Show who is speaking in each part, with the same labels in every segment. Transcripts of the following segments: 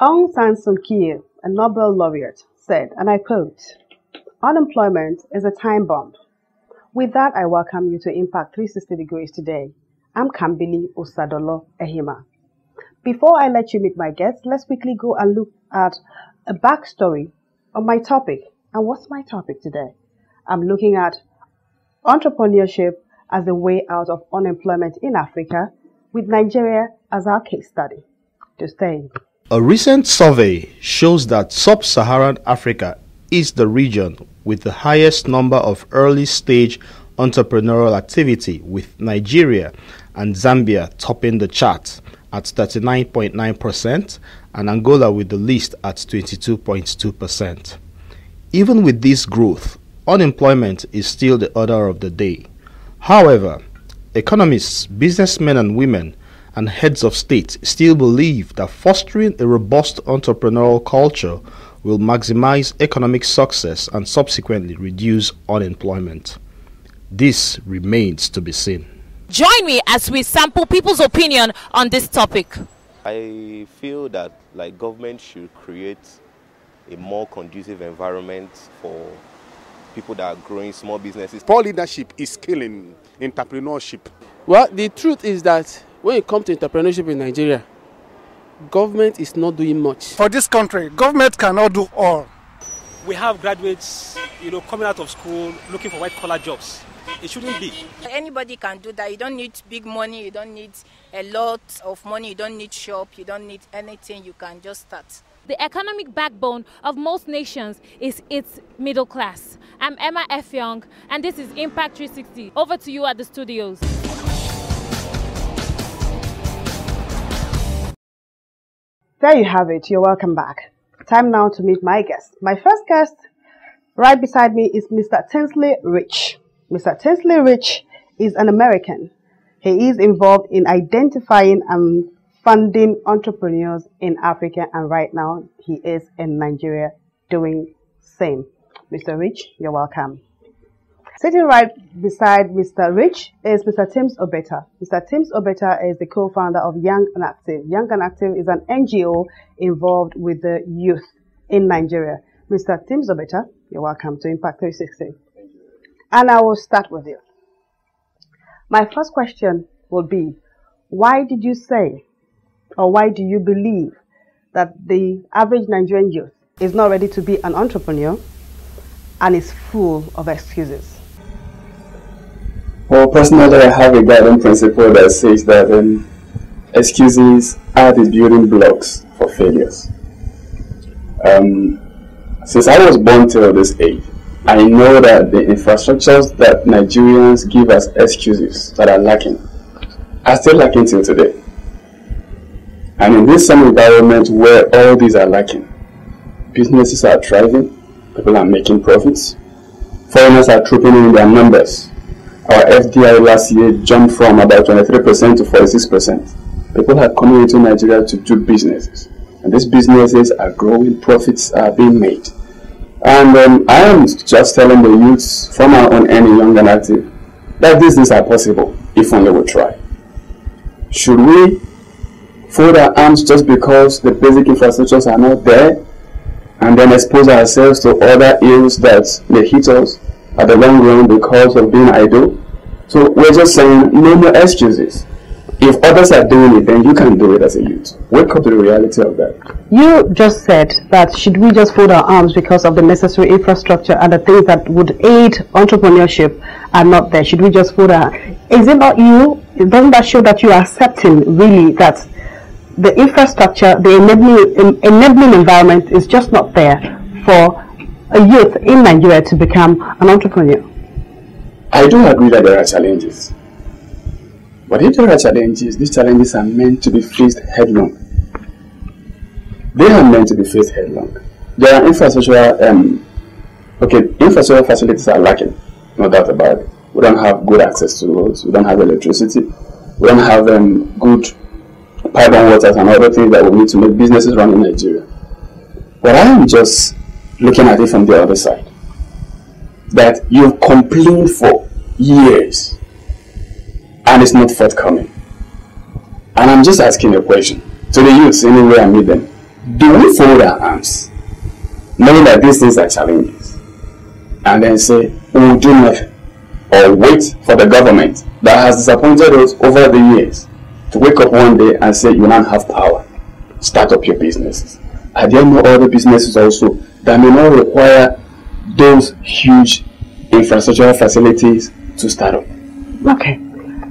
Speaker 1: Aung San Suu Kyi, a Nobel laureate, said, and I quote, "Unemployment is a time bomb." With that, I welcome you to Impact 360 Degrees today. I'm Kambili-Rich Tanksley. Before I let you meet my guests, let's quickly go and look at a backstory on my topic. And what's my topic today? I'm looking at entrepreneurship as a way out of unemployment in Africa, with Nigeria as our case study. To stay.
Speaker 2: A recent survey shows that sub-Saharan Africa is the region with the highest number of early-stage entrepreneurial activity, with Nigeria and Zambia topping the chart at 39.9% and Angola with the least at 22.2%. Even with this growth, unemployment is still the order of the day. However, economists, businessmen and women, and heads of state still believe that fostering a robust entrepreneurial culture will maximize economic success and subsequently reduce unemployment. This remains to be seen.
Speaker 3: Join me as we sample people's opinion on this topic.
Speaker 4: I feel that government should create a more conducive environment for people that are growing small businesses.
Speaker 5: Poor leadership is killing entrepreneurship.
Speaker 6: Well, the truth is that when it comes to entrepreneurship in Nigeria, government is not doing much.
Speaker 7: For this country, government cannot do all.
Speaker 8: We have graduates, coming out of school looking for white-collar jobs. It shouldn't be.
Speaker 9: Anybody can do that. You don't need big money. You don't need a lot of money. You don't need shop. You don't need anything. You can just start.
Speaker 3: The economic backbone of most nations is its middle class. I'm Emma F. Young, and this is Impact 360. Over to you at the studios.
Speaker 1: There you have it. You're welcome back. Time now to meet my guest. My first guest right beside me is Mr. Kambili-Rich. Mr. Tanksley-Rich is an American. He is involved in identifying and funding entrepreneurs in Africa, and right now he is in Nigeria doing same. Mr. Rich, you're welcome. Sitting right beside Mr. Rich is Mr. Tims Obeta. Mr. Tims Obeta is the co-founder of Young and Active. Young and Active is an NGO involved with the youth in Nigeria. Mr. Tims Obeta, you're welcome to Impact 360. And I will start with you. My first question will be, why did you say, or why do you believe that the average Nigerian youth is not ready to be an entrepreneur and is full of excuses?
Speaker 10: Well, personally, I have a guiding principle that says that excuses are the building blocks for failures. Since I was born till this age, I know that the infrastructures that Nigerians give as excuses that are lacking are still lacking till today. And in this same environment where all these are lacking, businesses are thriving, people are making profits, foreigners are trooping in their numbers. Our FDI last year jumped from about 23% to 46%. People are coming into Nigeria to do businesses, and these businesses are growing, profits are being made. And I am just telling the youths from our own end, Young and Active, that these things are possible if only we try. Should we fold our arms just because the basic infrastructures are not there, and then expose ourselves to other ills that may hit us at the long run because of being idle? So we're just saying no more excuses. If others are doing it, then you can do it as a youth. Wake up to the reality of that. You
Speaker 1: just said that should we just fold our arms because of the necessary infrastructure and the things that would aid entrepreneurship are not there? Should we just fold our arms? Is it not you? Doesn't that show that you are accepting really that the infrastructure, the enabling environment is just not there for a youth in Nigeria to become an entrepreneur?
Speaker 10: I do agree that there are challenges. But if there are challenges, these challenges are meant to be faced headlong. They are meant to be faced headlong. There are infrastructure facilities are lacking, no doubt about it. We don't have good access to roads, we don't have electricity, we don't have good pipe and waters and other things that we need to make businesses run in Nigeria. But I am just looking at it from the other side. That you've complained for years and it's not forthcoming. And I'm just asking a question to the youths anywhere I meet them. Do we fold our arms, knowing that these things are challenges, and then say, we will do nothing, or wait for the government that has disappointed us over the years to wake up one day and say, you now have power, start up your businesses? Are there no other businesses also that may not require those huge infrastructural facilities to start up?
Speaker 1: Okay.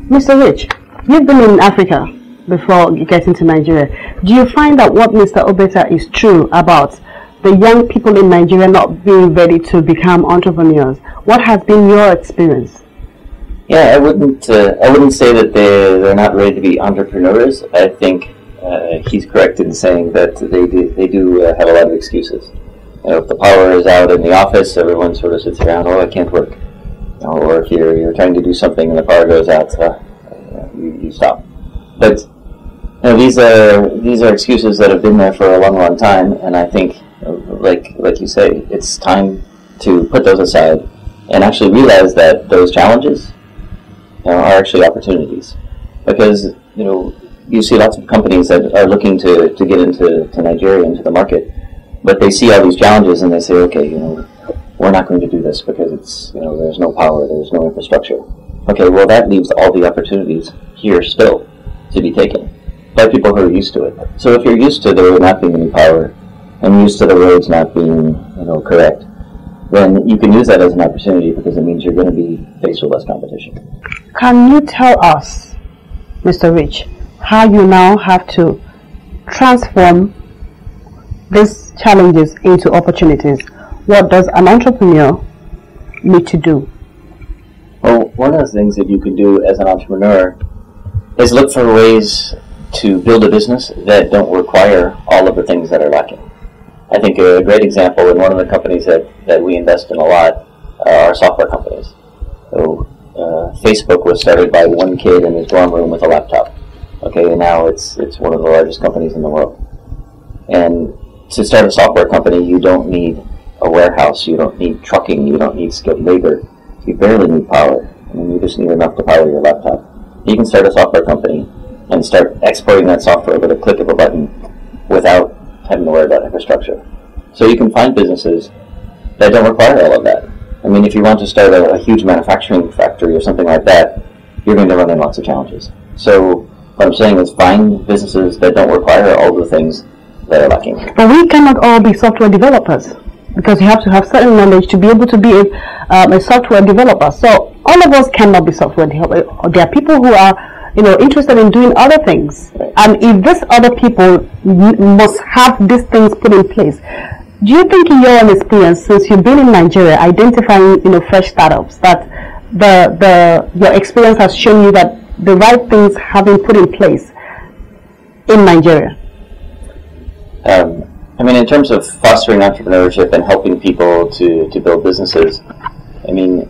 Speaker 1: Mr. Rich, you've been in Africa before getting to Nigeria. Do you find that what Mr. Obeta is true about the young people in Nigeria not being ready to become entrepreneurs? What has been your experience?
Speaker 11: Yeah, I wouldn't say that they're not ready to be entrepreneurs. I think he's correct in saying that they do have a lot of excuses. If the power is out in the office, everyone sort of sits around, oh, I can't work. Or if you're trying to do something and the power goes out, you stop. But these are excuses that have been there for a long, long time, and I think, like you say, it's time to put those aside and actually realize that those challenges are actually opportunities. Because you see lots of companies that are looking to get into Nigeria, into the market, but they see all these challenges and they say, okay, we're not going to do this because it's there's no power, there's no infrastructure. Okay, well that leaves all the opportunities here still to be taken by people who are used to it. So if you're used to there not being any power and used to the roads not being correct, then you can use that as an opportunity because it means you're going to be faced with less competition.
Speaker 1: Can you tell us, Mr. Rich, how you now have to transform these challenges into opportunities? What does an entrepreneur need to do?
Speaker 11: Well, one of the things that you can do as an entrepreneur is look for ways to build a business that don't require all of the things that are lacking. I think a great example, and one of the companies that we invest in a lot are software companies. So Facebook was started by one kid in his dorm room with a laptop. Okay, and now it's one of the largest companies in the world. And to start a software company, you don't need a warehouse, you don't need trucking, you don't need skilled labor. You barely need power. You just need enough to power your laptop. You can start a software company and start exporting that software with a click of a button without having to worry about infrastructure. So you can find businesses that don't require all of that. I mean, if you want to start a huge manufacturing factory or something like that, you're going to run into lots of challenges. So what I'm saying is find businesses that don't require all the things that are lacking.
Speaker 1: But we cannot all be software developers, because you have to have certain knowledge to be able to be a software developer. So all of us cannot be software developers. There are people who are interested in doing other things. Right. And if these other people must have these things put in place, do you think in your own experience, since you've been in Nigeria, identifying fresh startups, that your experience has shown you that the right things have been put in place in Nigeria?
Speaker 11: I mean, in terms of fostering entrepreneurship and helping people to build businesses, I mean,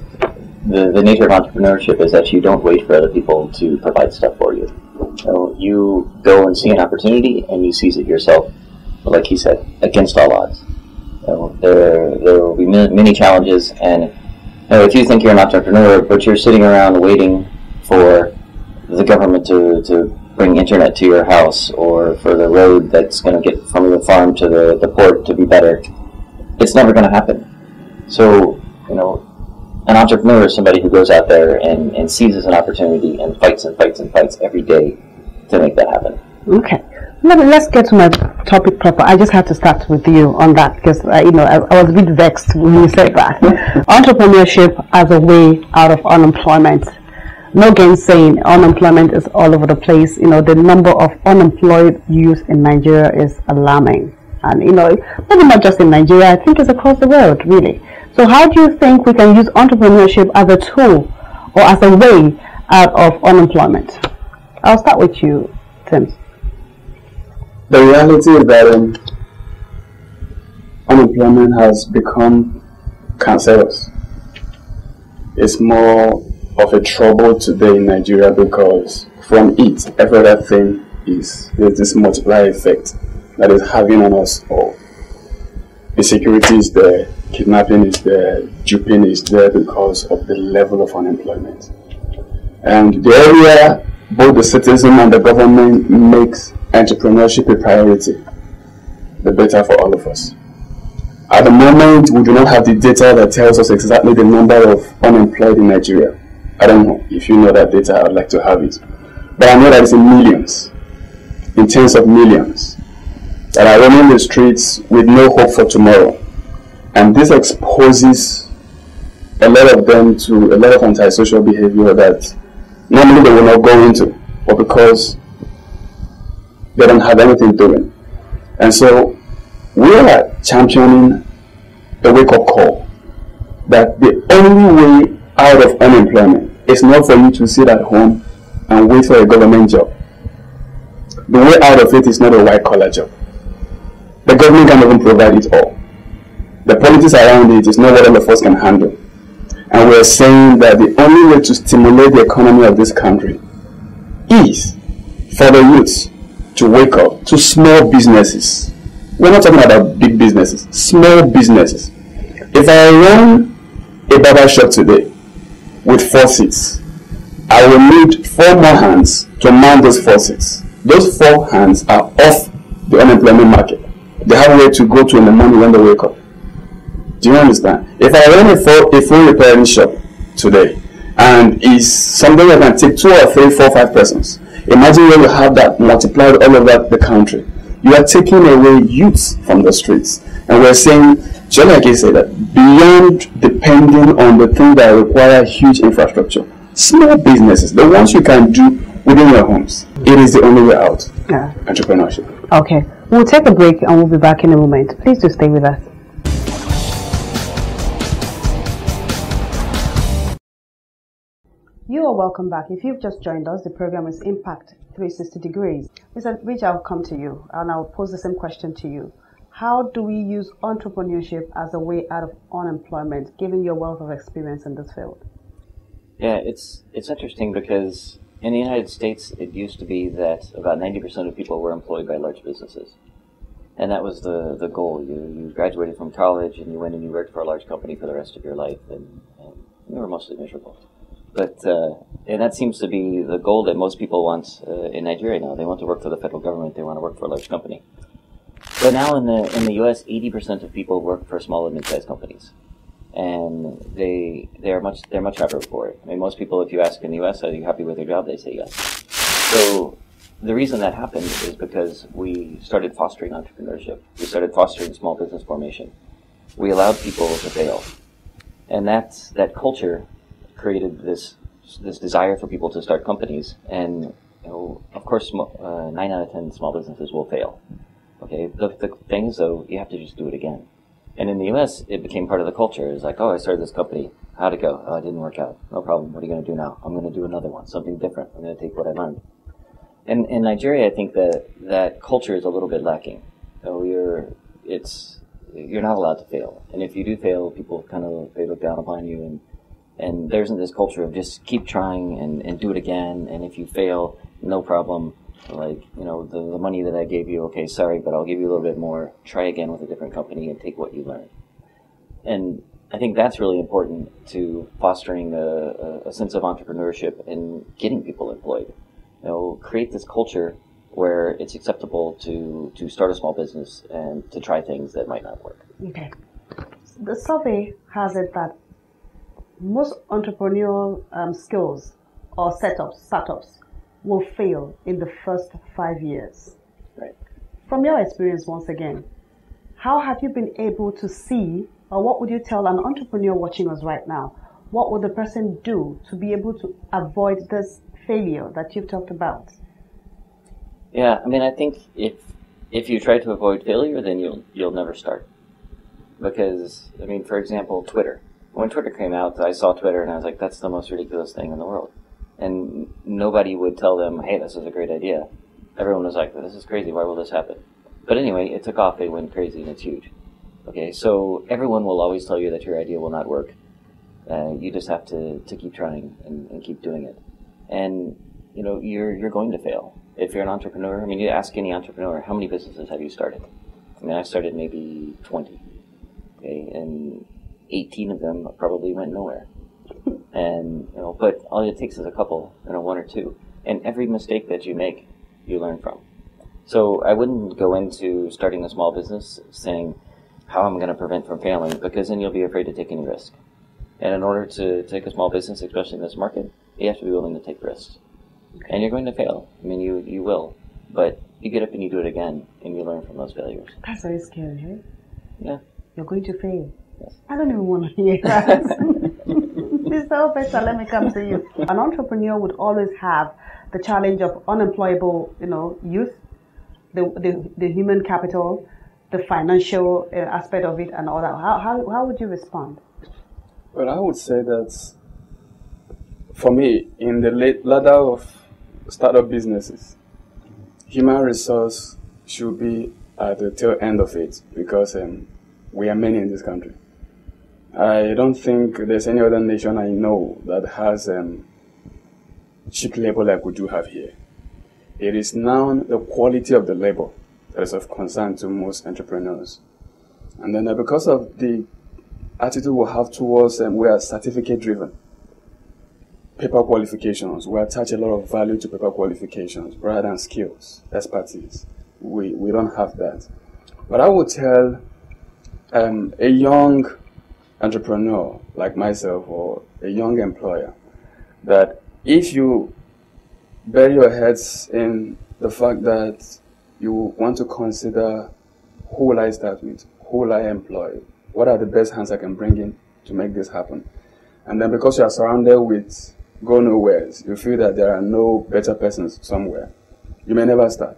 Speaker 11: the nature of entrepreneurship is that you don't wait for other people to provide stuff for you. So you go and see an opportunity and you seize it yourself, like he said, against all odds. There will be many challenges, and if you think you're an entrepreneur, but you're sitting around waiting for the government to bring internet to your house, or for the road that's going to get from the farm to the port to be better, it's never going to happen. So, an entrepreneur is somebody who goes out there and seizes an opportunity and fights and fights and fights every day to make that happen.
Speaker 1: Okay. Let's get to my topic proper. I just had to start with you on that because I was a bit vexed when you said that. Entrepreneurship as a way out of unemployment. No gainsaying, unemployment is all over the place. The number of unemployed youth in Nigeria is alarming. And, maybe not just in Nigeria, I think it's across the world, really. So how do you think we can use entrepreneurship as a tool or as a way out of unemployment? I'll start with you, Tim.
Speaker 10: The reality is that unemployment has become cancerous. It's more of a trouble today in Nigeria because from it, every other thing there's this multiplier effect that is having on us all. Insecurity is there, kidnapping is there, duping is there because of the level of unemployment. And the area both the citizen and the government makes entrepreneurship a priority the better for all of us. At the moment, we do not have the data that tells us exactly the number of unemployed in Nigeria. I don't know. If you know that data, I would like to have it. But I know that it's in millions, in tens of millions, that are roaming the streets with no hope for tomorrow. And this exposes a lot of them to a lot of antisocial behavior that normally they will not go into, or because they don't have anything doing. And so we are championing a wake-up call that the only way out of unemployment is not for you to sit at home and wait for a government job. The way out of it is not a white-collar job. The government can even provide it all. The politics around it is not what all of us can handle. And we're saying that the only way to stimulate the economy of this country is for the youth to wake up to small businesses. We're not talking about big businesses, small businesses. If I run a barber shop today with 4 seats, I will need 4 more hands to man those 4 seats. Those 4 hands are off the unemployment market. They have a way to go to in the morning when they wake up. Do you understand? If I run a full repairing shop today, and is something that can take 2 or 3, 4, 5 persons, imagine when you have that multiplied all over the country. You are taking away youths from the streets. And we're saying, just like I said, that beyond depending on the things that require huge infrastructure, small businesses, the ones you can do within your homes, it is the only way out.
Speaker 1: Yeah.
Speaker 10: Entrepreneurship.
Speaker 1: Okay. We'll take a break and we'll be back in a moment. Please do stay with us. You are welcome back. If you've just joined us, the program is Impact 360 Degrees. Mr. Rich, I'll come to you and I'll pose the same question to you. How do we use entrepreneurship as a way out of unemployment, given your wealth of experience in this field?
Speaker 11: Yeah, it's interesting because in the United States, it used to be that about 90% of people were employed by large businesses. And that was the goal. You graduated from college and you went and you worked for a large company for the rest of your life, and you were mostly miserable. But and that seems to be the goal that most people want in Nigeria now. They want to work for the federal government. They want to work for a large company. But now in the U.S., 80% of people work for small and mid-sized companies, and they're much happier for it. I mean, most people, if you ask in the U.S., are you happy with your job? They say yes. So the reason that happened is because we started fostering entrepreneurship. We started fostering small business formation. We allowed people to fail, and that culture created this desire for people to start companies. And of course, 9 out of 10 small businesses will fail. Okay, the thing is, though, you have to just do it again. And in the U.S., it became part of the culture. It's like, oh, I started this company. How'd it go? Oh, it didn't work out. No problem. What are you going to do now? I'm going to do another one, something different. I'm going to take what I learned. And in Nigeria, I think that culture is a little bit lacking. So you're not allowed to fail. And if you do fail, people they look down upon you, and there isn't this culture of just keep trying and do it again. And if you fail, no problem. Like, the money that I gave you, okay, sorry, but I'll give you a little bit more. Try again with a different company and take what you learned. And I think that's really important to fostering a sense of entrepreneurship and getting people employed. Create this culture where it's acceptable to start a small business and to try things that might not work.
Speaker 1: Okay. The survey has it that most entrepreneurial skills or startups will fail in the first 5 years.
Speaker 11: Right.
Speaker 1: From your experience, once again, how have you been able to see, or what would you tell an entrepreneur watching us right now? What would the person do to be able to avoid this failure that you've talked about?
Speaker 11: Yeah, I mean, I think if you try to avoid failure, then you'll never start. Because, I mean, for example, Twitter. When Twitter came out, I saw Twitter and I was like, that's the most ridiculous thing in the world. And nobody would tell them, hey, this is a great idea. Everyone was like, this is crazy, why will this happen? But anyway, it took off, it went crazy, and it's huge. Okay, so everyone will always tell you that your idea will not work. You just have to keep trying and keep doing it. And, you're going to fail. If you're an entrepreneur, I mean, you ask any entrepreneur, how many businesses have you started? I mean, I started maybe 20. Okay, and 18 of them probably went nowhere. And, but all it takes is a couple, 1 or 2. And every mistake that you make, you learn from. So I wouldn't go into starting a small business saying how I'm going to prevent from failing, because then you'll be afraid to take any risk. And in order to take a small business, especially in this market, you have to be willing to take risks. Okay. And you're going to fail. I mean, you will. But you get up and you do it again, and you learn from those failures.
Speaker 1: That's very scary, right?
Speaker 11: Yeah.
Speaker 1: You're going to fail.
Speaker 11: Yes.
Speaker 1: I don't even want to hear that. Mr. Opeta, let me come to you. An entrepreneur would always have the challenge of unemployable, youth, the human capital, the financial aspect of it, and all that. How would you respond?
Speaker 10: Well, I would say that for me, in the ladder of startup businesses, human resource should be at the tail end of it, because we are many in this country. I don't think there's any other nation I know that has cheap labor like we do have here. It is now the quality of the labor that is of concern to most entrepreneurs. And then because of the attitude we have towards we are certificate driven. Paper qualifications, we attach a lot of value to paper qualifications rather than skills, expertise. We don't have that. But I would tell a young entrepreneur like myself, or a young employer, that if you bury your heads in the fact that you want to consider, who will I start with, who will I employ, what are the best hands I can bring in to make this happen, and then because you are surrounded with go-nowheres, you feel that there are no better persons somewhere, you may never start.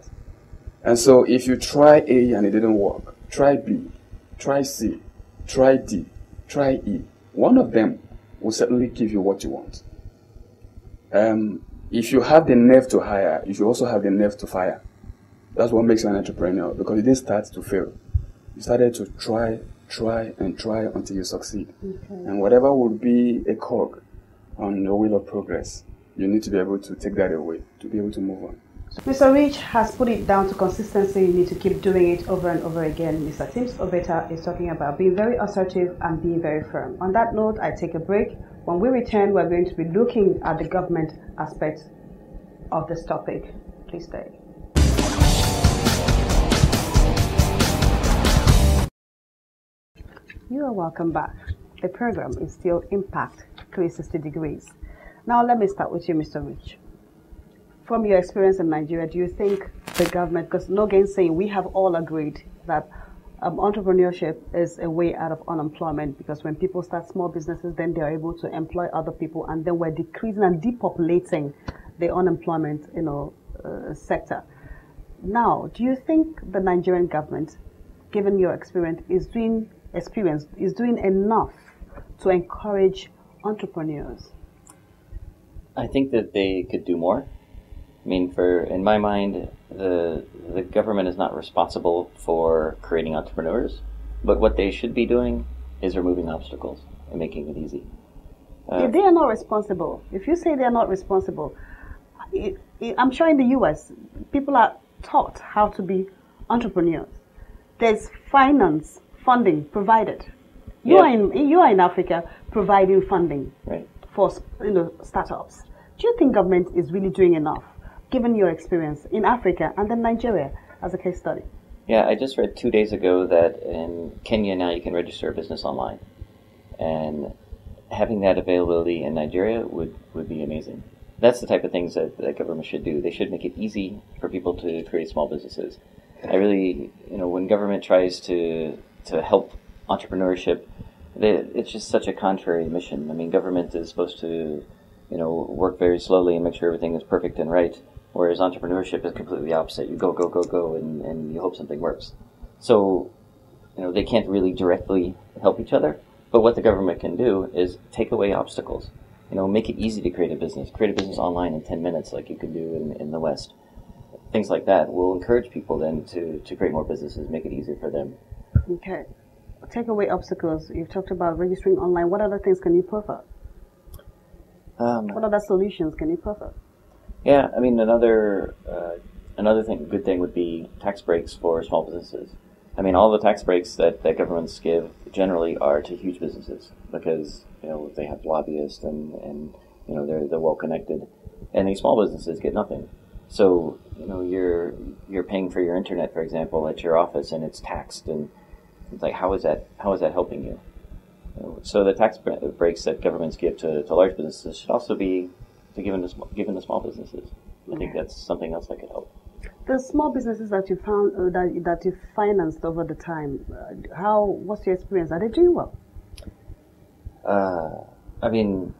Speaker 10: And so if you try A and it didn't work, try B, try C, try D, try E. One of them will certainly give you what you want. If you have the nerve to hire, you should also have the nerve to fire. That's what makes you an entrepreneur, because you didn't start to fail. You started to try until you succeed. Okay. And whatever would be a cog on the wheel of progress, you need to be able to take that away, to be able to move on.
Speaker 1: Mr. Rich has put it down to consistency. You need to keep doing it over and over again. Mr. Tims Obeta is talking about being very assertive and being very firm. On that note, I take a break. When we return, we're going to be looking at the government aspect of this topic. Please stay. You are welcome back. The program is still Impact 360 Degrees. Now let me start with you, Mr. Rich. From your experience in Nigeria, do you think the government, because no gainsaying, we have all agreed that entrepreneurship is a way out of unemployment, because when people start small businesses, then they're able to employ other people, and then we're decreasing and depopulating the unemployment sector. Now, do you think the Nigerian government, given your experience, is doing enough to encourage entrepreneurs?
Speaker 11: I think that they could do more. I mean, in my mind, the government is not responsible for creating entrepreneurs, but what they should be doing is removing obstacles and making it easy.
Speaker 1: If they are not responsible, if you say they are not responsible, I'm sure in the US, people are taught how to be entrepreneurs. There's funding provided. You are in Africa providing funding for startups. Do you think government is really doing enough, given your experience in Africa and then Nigeria as a case study?
Speaker 11: Yeah, I just read 2 days ago that in Kenya now you can register a business online. And having that availability in Nigeria would be amazing. That's the type of things that the government should do. They should make it easy for people to create small businesses. I really, when government tries to help entrepreneurship, it's just such a contrary mission. I mean, government is supposed to, work very slowly and make sure everything is perfect and right, whereas entrepreneurship is completely opposite. You go, and you hope something works. So, they can't really directly help each other, but what the government can do is take away obstacles. Make it easy to create a business online in 10 minutes like you can do in the West. Things like that will encourage people then to create more businesses, make it easier for them.
Speaker 1: Okay. Take away obstacles. You've talked about registering online. What other things can you prefer? What other solutions can you prefer?
Speaker 11: Yeah, I mean, another good thing would be tax breaks for small businesses. I mean, all the tax breaks that governments give generally are to huge businesses because, they have lobbyists and they're well connected. And these small businesses get nothing. So you're paying for your internet, for example, at your office, and it's taxed, and it's like how is that helping you? So the tax breaks that governments give to large businesses should also be given to small businesses. I think that's something else that could help.
Speaker 1: The small businesses that you found that you financed over the time, what's your experience? Are they doing well?
Speaker 11: I mean,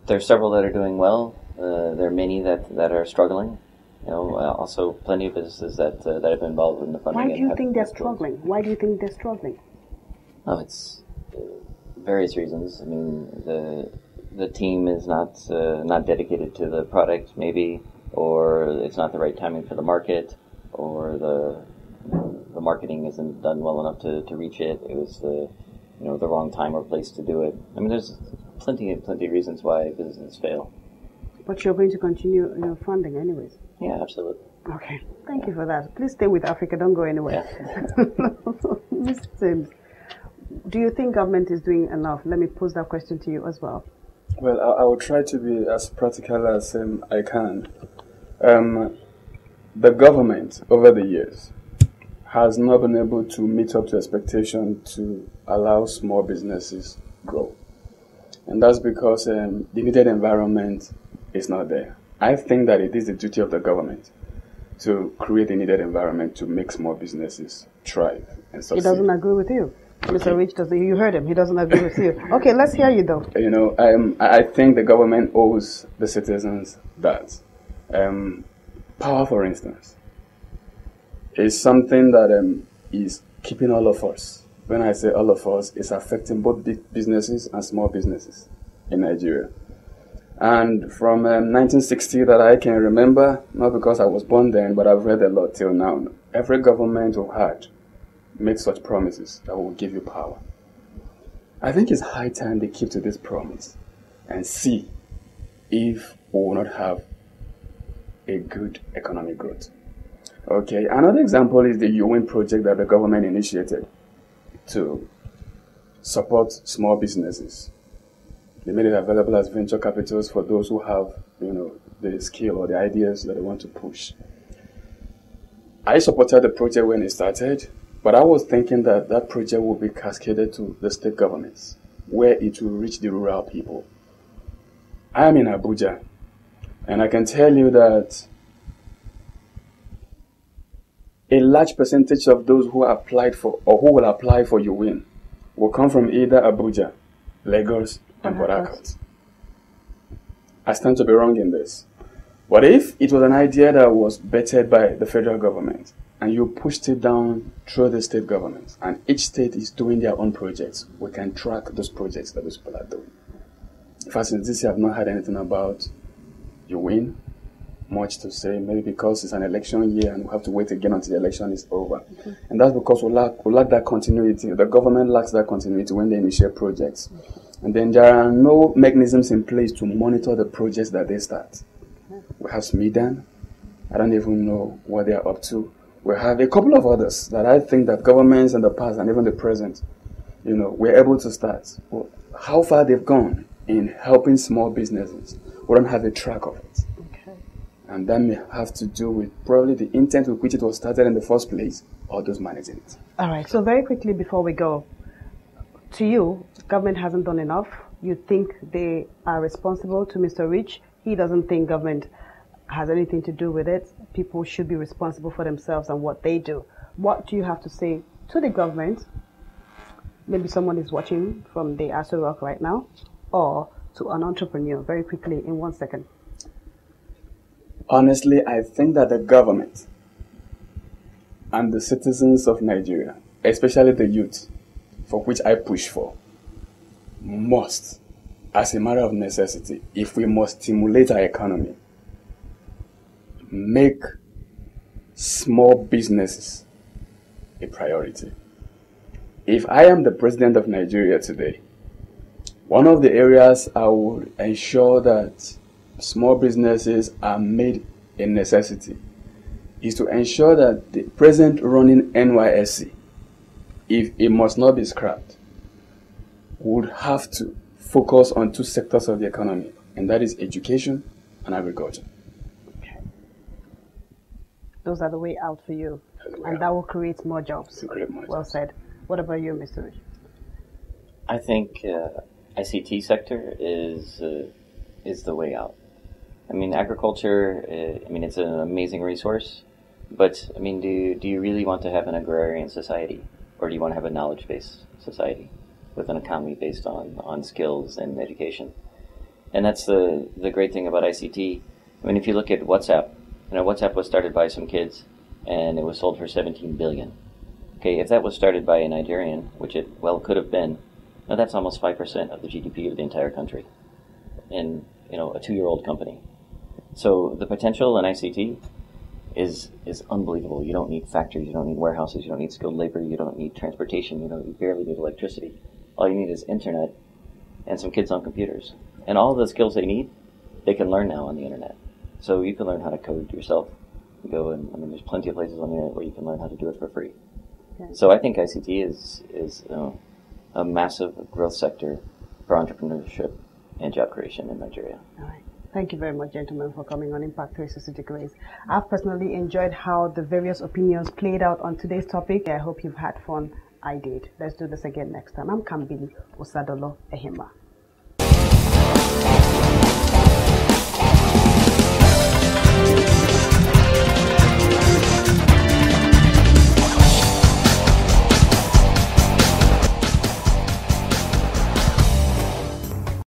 Speaker 11: there's several that are doing well. There are many that are struggling. Also plenty of businesses that have been involved in the funding.
Speaker 1: Why do you think they're struggling? Why do you think they're struggling?
Speaker 11: Oh, it's various reasons. I mean, the team is not dedicated to the product, maybe, or it's not the right timing for the market, or the marketing isn't done well enough to reach it. It was the wrong time or place to do it. I mean, there's plenty of reasons why businesses fail. But
Speaker 1: you're going to continue funding anyways?
Speaker 11: Yeah, absolutely.
Speaker 1: Okay, thank you for that. Please stay with Africa, don't go anywhere. Yeah. Mr. Sims, do you think government is doing enough? Let me pose that question to you as well.
Speaker 10: Well, I will try to be as practical as I can. The government, over the years, has not been able to meet up to expectation to allow small businesses grow. And that's because the needed environment is not there. I think that it is the duty of the government to create a needed environment to make small businesses thrive and succeed.
Speaker 1: He doesn't agree with you. Mr. Rich doesn't. You heard him. He doesn't agree with you. Okay, let's hear you though.
Speaker 10: I think the government owes the citizens that. Power, for instance, is something that is keeping all of us. When I say all of us, it's affecting both big businesses and small businesses in Nigeria. And from 1960 that I can remember, not because I was born then, but I've read a lot till now, every government who had made such promises that will give you power. I think it's high time they keep to this promise and see if we will not have a good economic growth. Okay, another example is the UN project that the government initiated to support small businesses. They made it available as venture capitals for those who have, the skill or the ideas that they want to push. I supported the project when it started, but I was thinking that that project would be cascaded to the state governments, where it will reach the rural people. I am in Abuja, and I can tell you that a large percentage of those who applied for or who will apply for UN will come from either Abuja, Lagos, and Port Harcourt. I stand to be wrong in this. But if it was an idea that was bettered by the federal government and you pushed it down through the state governments and each state is doing their own projects, we can track those projects that those people are doing. In fact, since this year, I've not heard anything about UN, much to say, maybe because it's an election year and we have to wait again until the election is over. Mm-hmm. And that's because we lack that continuity. The government lacks that continuity when they initiate projects. Mm-hmm. And then there are no mechanisms in place to monitor the projects that they start. We have SMIDAN. I don't even know what they are up to. We have a couple of others that I think that governments in the past and even the present, were able to start. Well, how far they've gone in helping small businesses, we don't have a track of it. Okay. And that may have to do with probably the intent with which it was started in the first place or those managing it.
Speaker 1: All right. So very quickly before we go, to you, government hasn't done enough. You think they are responsible. To Mr. Rich, he doesn't think government has anything to do with it. People should be responsible for themselves and what they do. What do you have to say to the government? Maybe someone is watching from the Aso Rock right now, or to an entrepreneur, very quickly in 1 second.
Speaker 10: Honestly, I think that the government and the citizens of Nigeria, especially the youth, for which I push for, must, as a matter of necessity, if we must stimulate our economy, make small businesses a priority. If I am the president of Nigeria today, one of the areas I would ensure that small businesses are made a necessity is to ensure that the present running NYSC, if it must not be scrapped, would have to focus on two sectors of the economy, and that is education and agriculture.
Speaker 1: Those are the way out for you. And that will create more jobs. Well said. What about you, Mr. Rich?
Speaker 11: I think ICT sector is the way out. I mean, agriculture, it's an amazing resource, but, do you really want to have an agrarian society, or do you want to have a knowledge-based society with an economy based on skills and education? And that's the great thing about ICT. I mean, if you look at WhatsApp, WhatsApp was started by some kids, and it was sold for $17 billion. Okay, if that was started by a Nigerian, which it could have been, now that's almost 5% of the GDP of the entire country in, a 2-year-old company. So the potential in ICT is unbelievable. You don't need factories, you don't need warehouses, you don't need skilled labor, you don't need transportation, you barely need electricity. All you need is internet and some kids on computers. And all the skills they need, they can learn now on the internet. So you can learn how to code yourself. You go and, there's plenty of places on the internet where you can learn how to do it for free. Okay. So I think ICT is a massive growth sector for entrepreneurship and job creation in Nigeria.
Speaker 1: All right. Thank you very much, gentlemen, for coming on Impact 360 Degrees. I've personally enjoyed how the various opinions played out on today's topic. I hope you've had fun. I did. Let's do this again next time. I'm Kambili-Rich Tanksley.